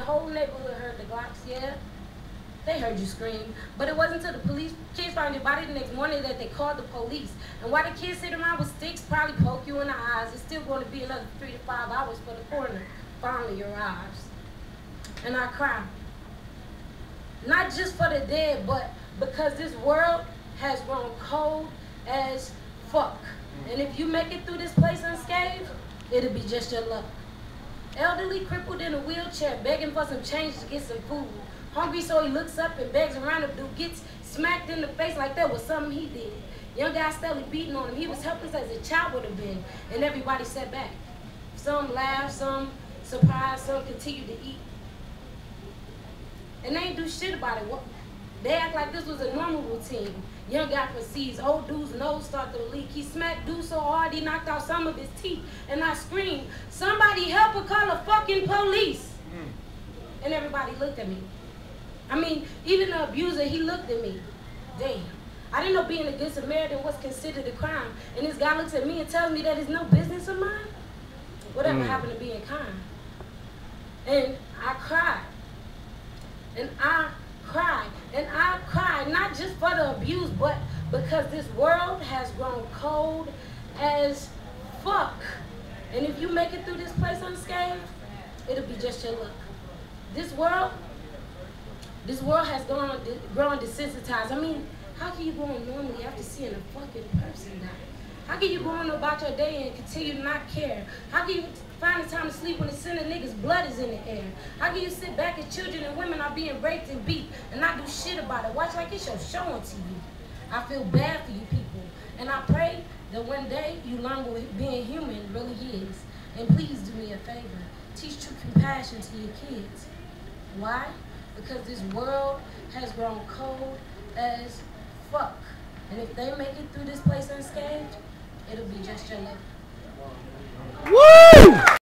whole neighborhood heard the Glocks, yeah. They heard you scream. But it wasn't until the kids found your body the next morning that they called the police. And while the kids sit around with sticks, probably poke you in the eyes, it's still going to be another 3 to 5 hours for the coroner finally arrives. And I cry. Not just for the dead, but because this world has grown cold as fuck. And if you make it through this place unscathed, it'll be just your luck. Elderly, crippled in a wheelchair, begging for some change to get some food. Hungry, so he looks up and begs a random dude, gets smacked in the face like that was something he did. Young guy steadily beating on him. He was helpless as a child would have been, and everybody sat back. Some laughed, some surprised, some continued to eat. And they ain't do shit about it. They act like this was a normal routine. Young guy proceeds, old dude's nose started to leak. He smacked dude so hard he knocked out some of his teeth. And I screamed, "Somebody help or call the fucking police." And everybody looked at me. I mean, even the abuser, he looked at me. Damn. I didn't know being a good Samaritan was considered a crime. And this guy looks at me and tells me that it's no business of mine. Whatever happened to being kind? And I cried. And I cried. And I cried, not just for the abuse, but because this world has grown cold as fuck. And if you make it through this place unscathed, it'll be just your luck. This world has grown desensitized. I mean, how can you go on normally after seeing a fucking person die? How can you go on about your day and continue to not care? How can you find the time to sleep when the sin of niggas' blood is in the air? How can you sit back as children and women are being raped and beat and not do shit about it? Watch like it's your show on TV. I feel bad for you people. And I pray that one day you learn what being human really is. And please do me a favor. Teach true compassion to your kids. Why? Because this world has grown cold as fuck. And if they make it through this place unscathed, it'll be just your luck. Woo!